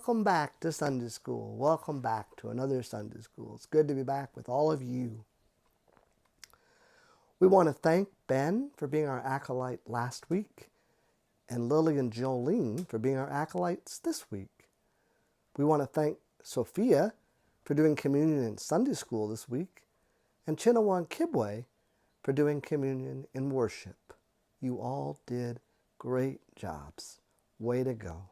welcome back to Sunday School. Welcome back to another Sunday School. It's good to be back with all of you. We want to thank Ben for being our acolyte last week, and Lily and Jolene for being our acolytes this week. We want to thank Sophia for doing communion in Sunday School this week, and Chinawa and Kibwe for doing communion in worship. You all did great jobs. Way to go.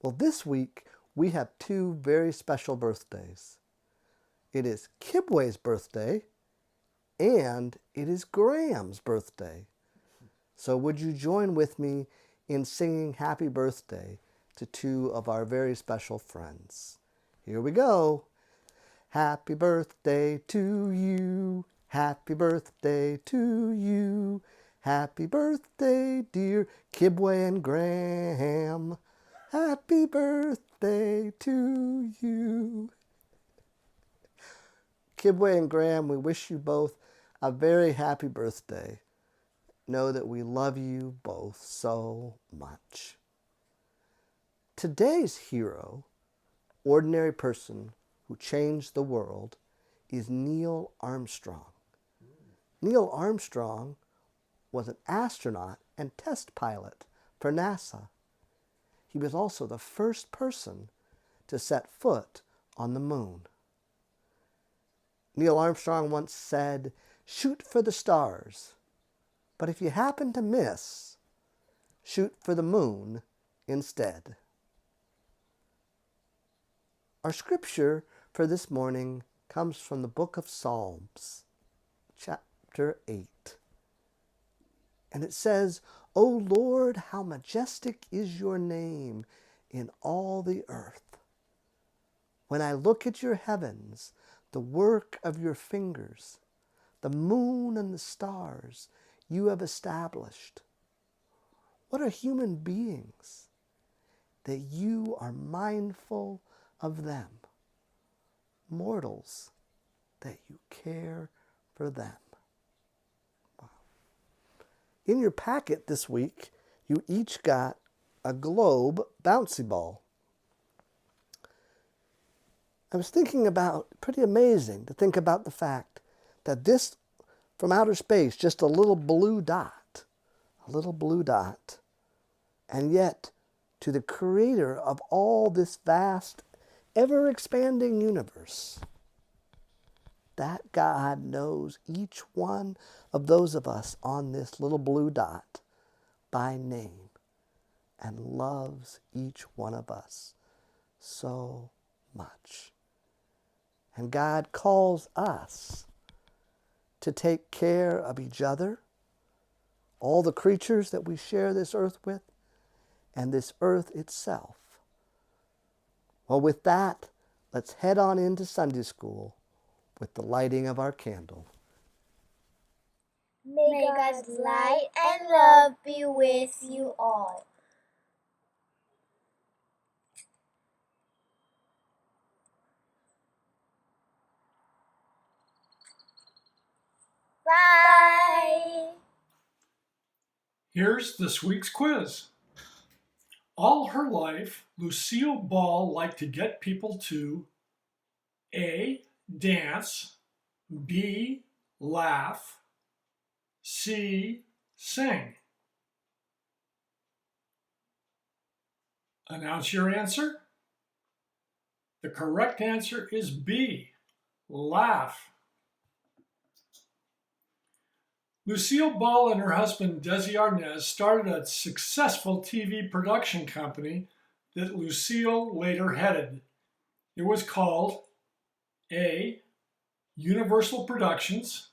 Well, this week we have two very special birthdays. It is Kibwe's birthday and it is Graham's birthday. So would you join with me in singing happy birthday to two of our very special friends? Here we go. Happy birthday to you. Happy birthday to you. Happy birthday, dear Kibwe and Graham. Happy birthday to you. Kibwe and Graham, we wish you both a very happy birthday. Know that we love you both so much. Today's hero, ordinary person who changed the world, is Neil Armstrong. Neil Armstrong was an astronaut and test pilot for NASA. He was also the first person to set foot on the moon. Neil Armstrong once said, "Shoot for the stars, but if you happen to miss, shoot for the moon instead." Our scripture for this morning comes from the book of Psalms, chapter 8. And it says, "O Lord, how majestic is your name in all the earth. When I look at your heavens, the work of your fingers, the moon and the stars you have established. What are human beings that you are mindful of them, mortals that you care for them?" In your packet this week, you each got a globe bouncy ball. I was thinking about, pretty amazing to think about the fact that this, from outer space, just a little blue dot, and yet to the creator of all this vast, ever-expanding universe, that God knows each one of those of us on this little blue dot by name and loves each one of us so much. And God calls us to take care of each other, all the creatures that we share this earth with, and this earth itself. Well, with that, let's head on into Sunday School with the lighting of our candle. May God's light and love be with you all. Bye. Here's this week's quiz. All her life, Lucille Ball liked to get people to A, dance, B, laugh, C, sing. Announce your answer. The correct answer is B, laugh. Lucille Ball and her husband Desi Arnaz started a successful TV production company that Lucille later headed. It was called A, Universal Productions,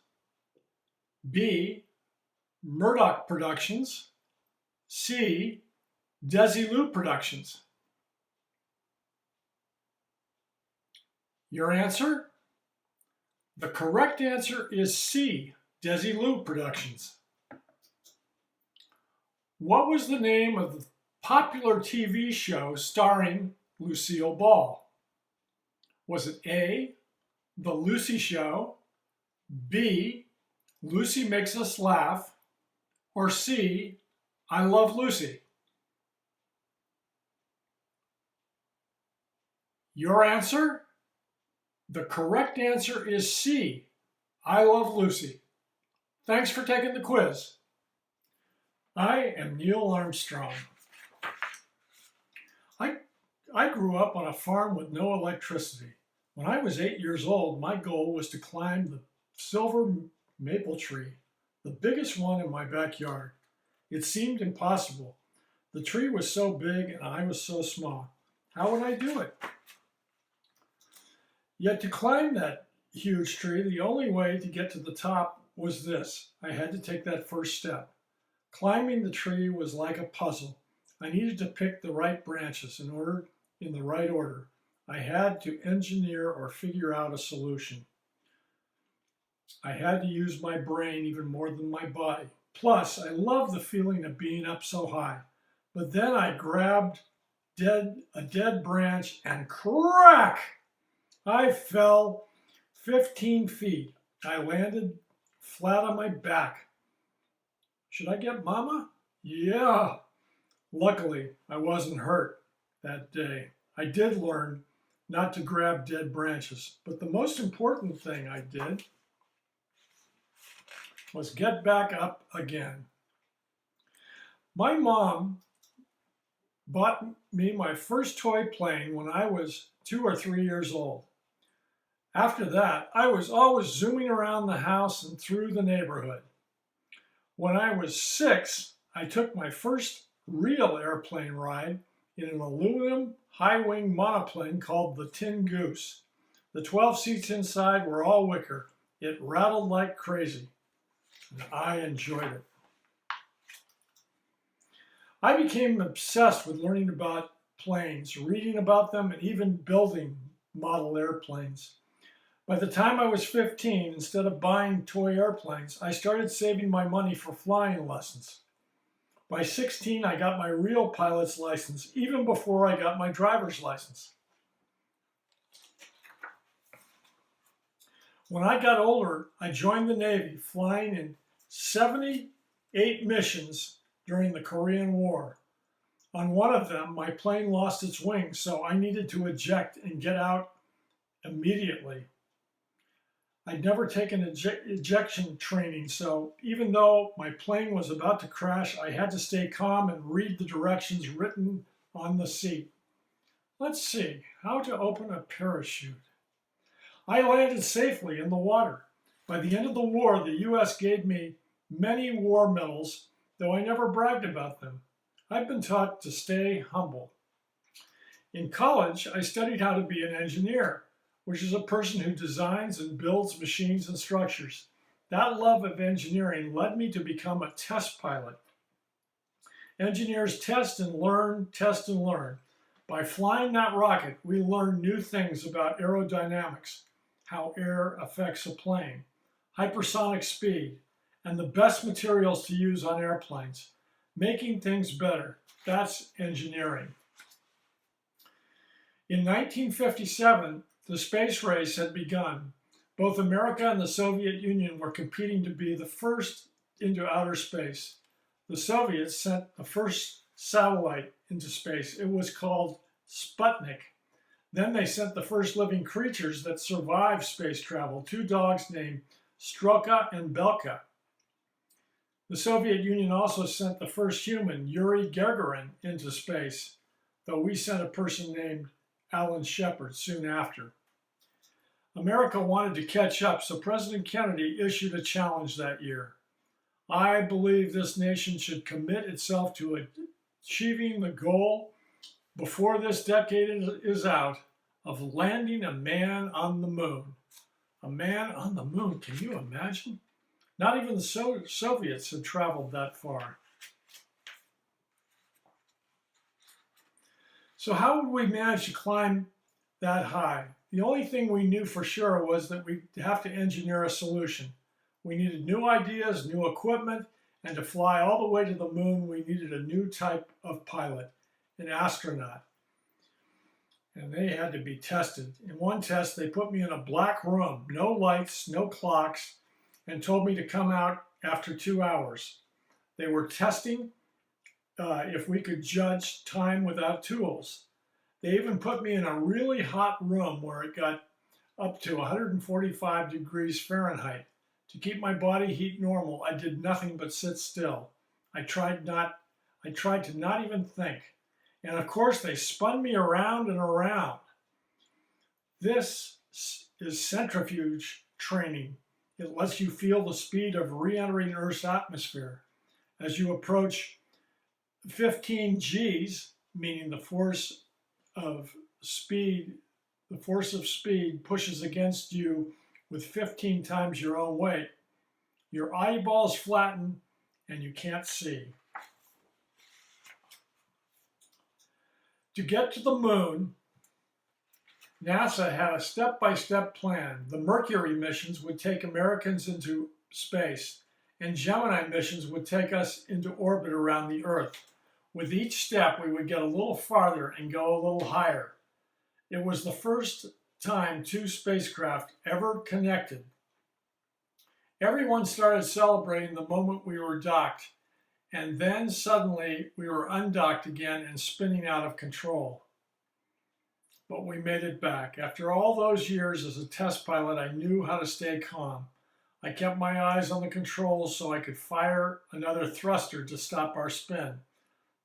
B, Murdoch Productions, C, Desilu Productions. Your answer? The correct answer is C, Desilu Productions. What was the name of the popular TV show starring Lucille Ball? Was it A, The Lucy Show, B, Lucy Makes Us Laugh, or C, I Love Lucy? Your answer? The correct answer is C. I Love Lucy. Thanks for taking the quiz. I am Neil Armstrong. I grew up on a farm with no electricity. When I was 8 years old, my goal was to climb the silver maple tree, the biggest one in my backyard. It seemed impossible. The tree was so big and I was so small. How would I do it? Yet to climb that huge tree, the only way to get to the top was this. I had to take that first step. Climbing the tree was like a puzzle. I needed to pick the right branches in the right order. I had to engineer or figure out a solution. I had to use my brain even more than my body. Plus, I loved the feeling of being up so high. But then I grabbed a dead branch and crack! I fell 15 feet. I landed flat on my back. Should I get mama? Yeah. Luckily, I wasn't hurt that day. I did learn not to grab dead branches, but the most important thing I did was get back up again. My mom bought me my first toy plane when I was 2 or 3 years old. After that, I was always zooming around the house and through the neighborhood. When I was 6, I took my first real airplane ride in an aluminum high-wing monoplane called the Tin Goose. The 12 seats inside were all wicker. It rattled like crazy, and I enjoyed it. I became obsessed with learning about planes, reading about them, and even building model airplanes. By the time I was 15, instead of buying toy airplanes, I started saving my money for flying lessons. By 16, I got my real pilot's license, even before I got my driver's license. When I got older, I joined the Navy, flying in 78 missions during the Korean War. On one of them, my plane lost its wings, so I needed to eject and get out immediately. I'd never taken ejection training, so even though my plane was about to crash, I had to stay calm and read the directions written on the seat. Let's see, how to open a parachute. I landed safely in the water. By the end of the war, the U.S. gave me many war medals, though I never bragged about them. I've been taught to stay humble. In college, I studied how to be an engineer, which is a person who designs and builds machines and structures. That love of engineering led me to become a test pilot. Engineers test and learn, test and learn. By flying that rocket, we learn new things about aerodynamics, how air affects a plane, hypersonic speed, and the best materials to use on airplanes. Making things better, that's engineering. In 1957, the space race had begun. Both America and the Soviet Union were competing to be the first into outer space. The Soviets sent the first satellite into space. It was called Sputnik. Then they sent the first living creatures that survived space travel, 2 dogs named Stroka and Belka. The Soviet Union also sent the first human, Yuri Gagarin, into space, though we sent a person named Alan Shepard soon after. America wanted to catch up, so President Kennedy issued a challenge that year. I believe this nation should commit itself to achieving the goal before this decade is out of landing a man on the moon. A man on the moon, can you imagine? Not even the Soviets had traveled that far. So how would we manage to climb that high? The only thing we knew for sure was that we'd have to engineer a solution. We needed new ideas, new equipment, and to fly all the way to the moon, we needed a new type of pilot, an astronaut. And they had to be tested. In one test, they put me in a black room, no lights, no clocks, and told me to come out after 2 hours. They were testing if we could judge time without tools. They even put me in a really hot room where it got up to 145 degrees Fahrenheit. To keep my body heat normal, I did nothing but sit still. I tried to not even think. And of course, they spun me around and around. This is centrifuge training. It lets you feel the speed of re-entering Earth's atmosphere. As you approach 15 Gs, meaning the force of speed pushes against you with 15 times your own weight. Your eyeballs flatten and you can't see. To get to the moon, NASA had a step-by-step plan. The Mercury missions would take Americans into space, and Gemini missions would take us into orbit around the Earth. With each step, we would get a little farther and go a little higher. It was the first time two spacecraft ever connected. Everyone started celebrating the moment we were docked, and then suddenly we were undocked again and spinning out of control. But we made it back. After all those years as a test pilot, I knew how to stay calm. I kept my eyes on the controls so I could fire another thruster to stop our spin.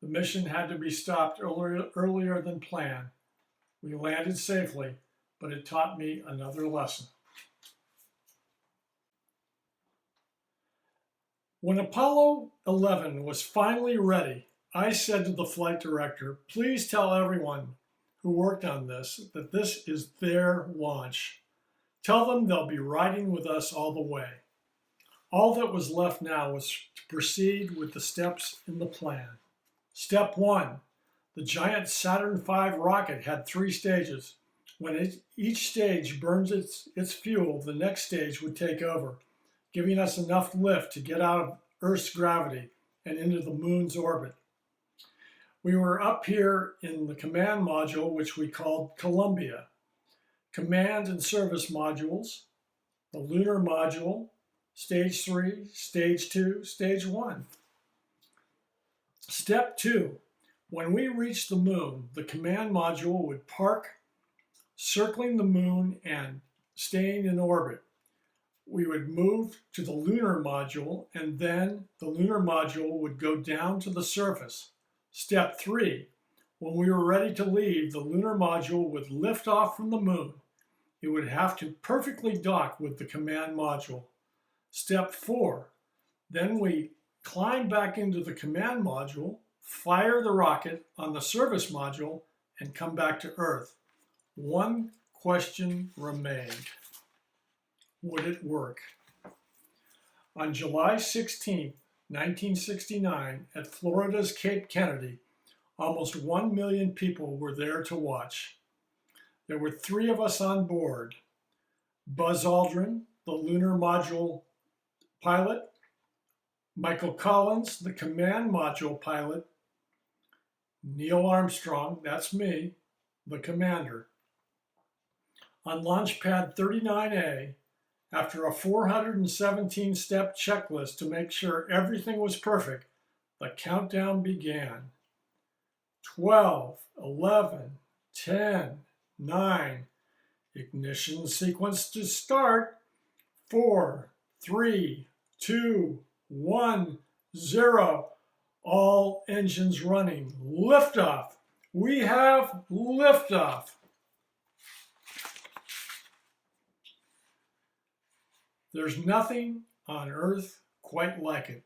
The mission had to be stopped earlier than planned. We landed safely, but it taught me another lesson. When Apollo 11 was finally ready, I said to the flight director, "Please tell everyone who worked on this that this is their launch. Tell them they'll be riding with us all the way." All that was left now was to proceed with the steps in the plan. Step 1. The giant Saturn V rocket had 3 stages. When each stage burns its fuel, the next stage would take over, giving us enough lift to get out of Earth's gravity and into the moon's orbit. We were up here in the command module, which we called Columbia. Command and service modules, the lunar module, stage 3, stage 2, stage 1. Step 2. When we reached the moon, the command module would park, circling the moon and staying in orbit. We would move to the lunar module, and then the lunar module would go down to the surface. Step 3. When we were ready to leave, the lunar module would lift off from the moon. It would have to perfectly dock with the command module. Step 4. Then we climb back into the command module, fire the rocket on the service module, and come back to Earth. One question remained. Would it work? On July 16, 1969, at Florida's Cape Kennedy, almost 1 million people were there to watch. There were 3 of us on board: Buzz Aldrin, the lunar module pilot; Michael Collins, the command module pilot; Neil Armstrong, that's me, the commander. On launch pad 39A, after a 417-step checklist to make sure everything was perfect, the countdown began. 12, 11, 10, 9. Ignition sequence to start. 4, 3, 2, 1, 0. All engines running. Liftoff. We have liftoff. There's nothing on Earth quite like it.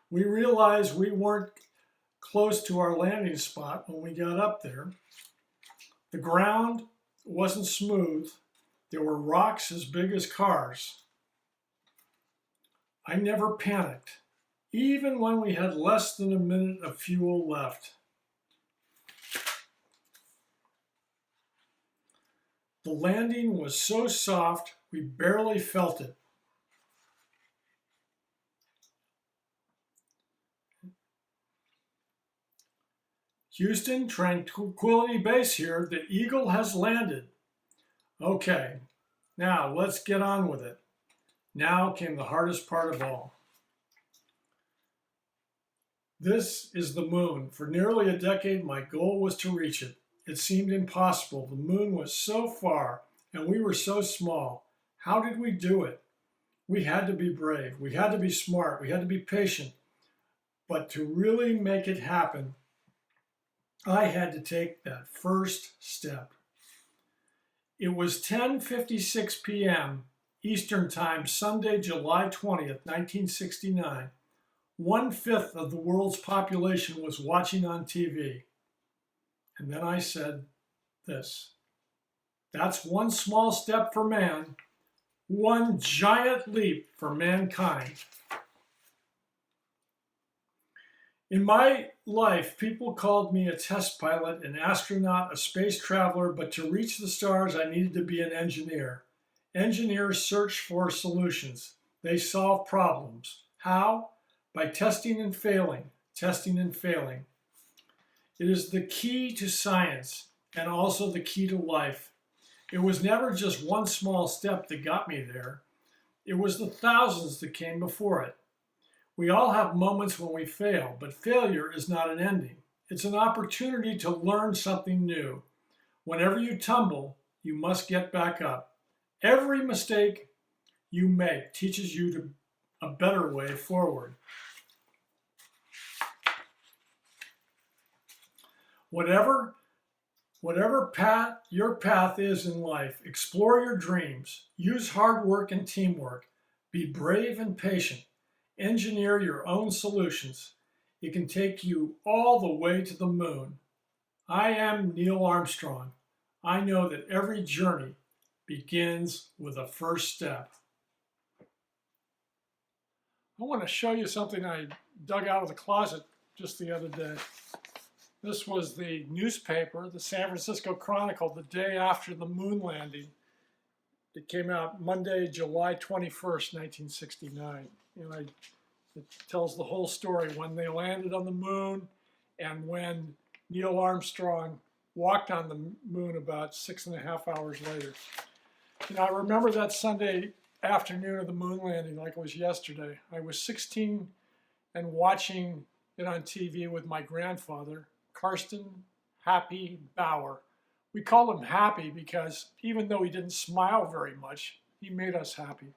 We realized we weren't close to our landing spot when we got up there. The ground wasn't smooth. There were rocks as big as cars. I never panicked, even when we had less than a minute of fuel left. The landing was so soft, we barely felt it. Houston, Tranquility Base here. The Eagle has landed. Okay, now let's get on with it. Now came the hardest part of all. This is the moon. For nearly a decade, my goal was to reach it. It seemed impossible. The moon was so far, and we were so small. How did we do it? We had to be brave. We had to be smart. We had to be patient. But to really make it happen, I had to take that first step. It was 10:56 p.m. Eastern Time, Sunday, July 20th, 1969. 1/5 of the world's population was watching on TV. And then I said this: that's one small step for man, one giant leap for mankind. In my life, people called me a test pilot, an astronaut, a space traveler, but to reach the stars, I needed to be an engineer. Engineers search for solutions. They solve problems. How? By testing and failing, testing and failing. It is the key to science and also the key to life. It was never just one small step that got me there. It was the thousands that came before it. We all have moments when we fail, but failure is not an ending. It's an opportunity to learn something new. Whenever you tumble, you must get back up. Every mistake you make teaches you a better way forward. Whatever your path is in life, explore your dreams. Use hard work and teamwork. Be brave and patient. Engineer your own solutions. It can take you all the way to the moon. I am Neil Armstrong. I know that every journey begins with a first step. I want to show you something I dug out of the closet just the other day. This was the newspaper, the San Francisco Chronicle, the day after the moon landing. It came out Monday, July 21st, 1969. It tells the whole story, when they landed on the moon and when Neil Armstrong walked on the moon about 6.5 hours later. I remember that Sunday afternoon of the moon landing like it was yesterday. I was 16 and watching it on TV with my grandfather, Karsten Happy Bauer. We called him Happy because even though he didn't smile very much, he made us happy.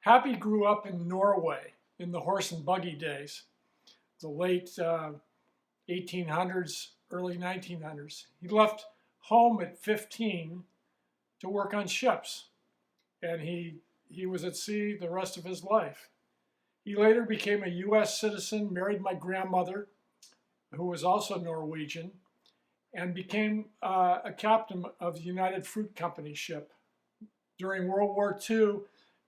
Happy grew up in Norway in the horse and buggy days, the late 1800s, early 1900s. He left home at 15 to work on ships, and he was at sea the rest of his life. He later became a U.S. citizen, married my grandmother, who was also Norwegian, and became a captain of the United Fruit Company ship. During World War II,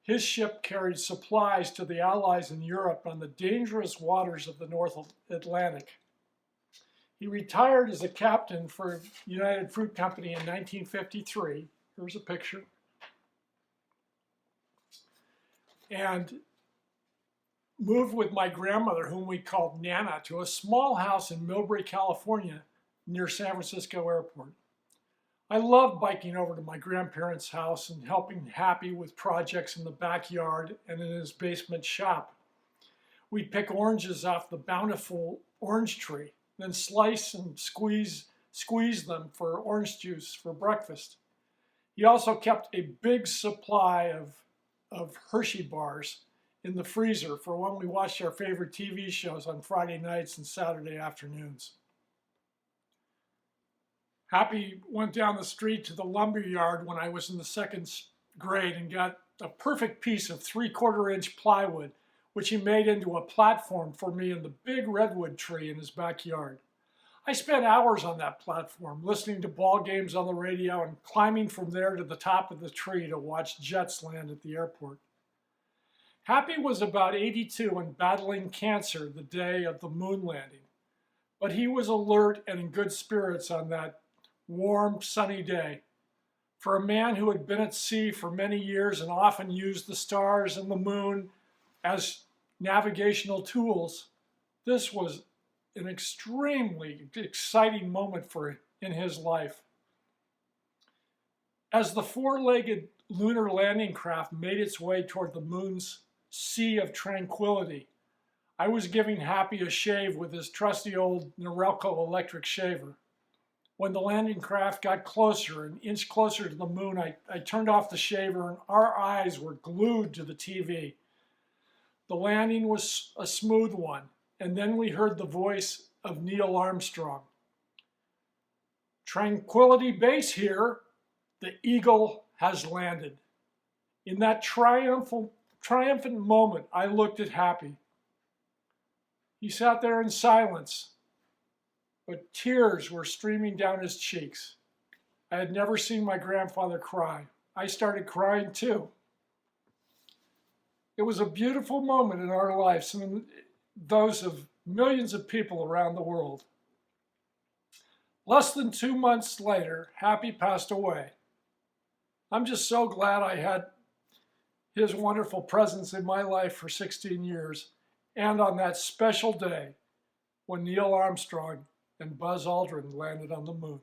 his ship carried supplies to the Allies in Europe on the dangerous waters of the North Atlantic. He retired as a captain for United Fruit Company in 1953. Here's a picture. And moved with my grandmother, whom we called Nana, to a small house in Millbrae, California, near San Francisco Airport. I loved biking over to my grandparents' house and helping Happy with projects in the backyard and in his basement shop. We'd pick oranges off the bountiful orange tree, then slice and squeeze them for orange juice for breakfast. He also kept a big supply of Hershey bars in the freezer for when we watched our favorite TV shows on Friday nights and Saturday afternoons. Happy went down the street to the lumber yard when I was in the second grade and got a perfect piece of 3/4-inch plywood, which he made into a platform for me in the big redwood tree in his backyard. I spent hours on that platform, listening to ball games on the radio and climbing from there to the top of the tree to watch jets land at the airport. Happy was about 82 and battling cancer the day of the moon landing, but he was alert and in good spirits on that warm, sunny day. For a man who had been at sea for many years and often used the stars and the moon as navigational tools, this was an extremely exciting moment in his life. As the four-legged lunar landing craft made its way toward the moon's sea of tranquility, I was giving Happy a shave with his trusty old Norelco electric shaver. When the landing craft got closer, an inch closer to the moon, I turned off the shaver and our eyes were glued to the TV. The landing was a smooth one, and then we heard the voice of Neil Armstrong. Tranquility Base here, the Eagle has landed. In that triumphant moment, I looked at Happy. He sat there in silence, but tears were streaming down his cheeks. I had never seen my grandfather cry. I started crying too. It was a beautiful moment in our lives and those of millions of people around the world. Less than 2 months later, Happy passed away. I'm just so glad I had his wonderful presence in my life for 16 years, and on that special day when Neil Armstrong and Buzz Aldrin landed on the moon.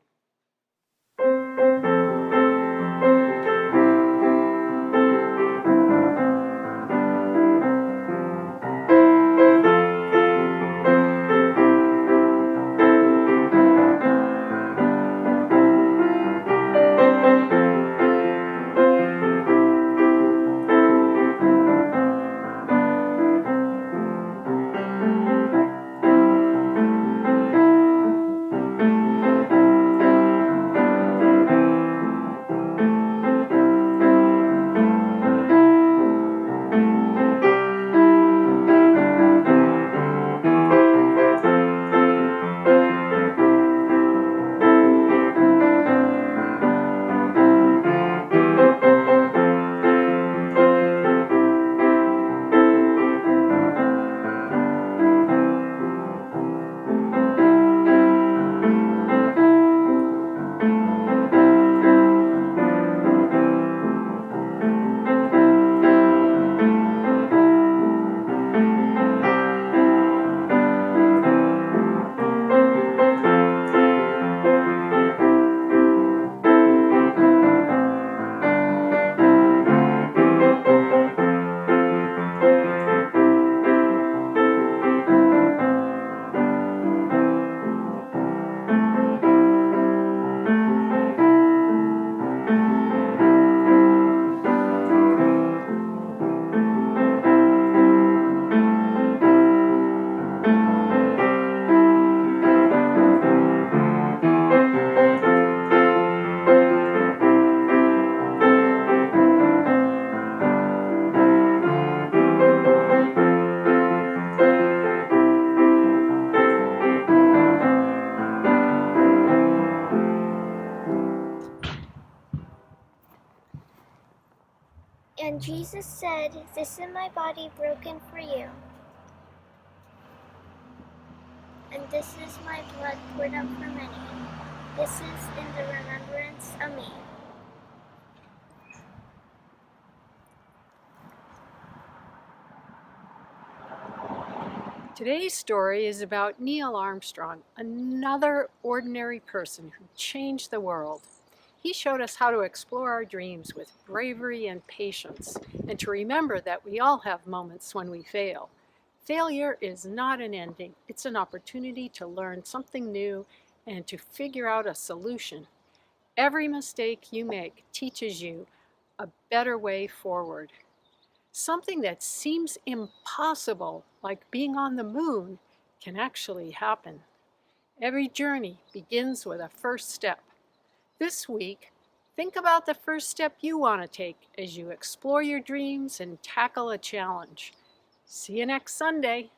And Jesus said, "This is my body broken for you, and this is my blood poured out for many. This is in the remembrance of me." Today's story is about Neil Armstrong, another ordinary person who changed the world. He showed us how to explore our dreams with bravery and patience, and to remember that we all have moments when we fail. Failure is not an ending, it's an opportunity to learn something new and to figure out a solution. Every mistake you make teaches you a better way forward. Something that seems impossible, like being on the moon, can actually happen. Every journey begins with a first step. This week, think about the first step you want to take as you explore your dreams and tackle a challenge. See you next Sunday.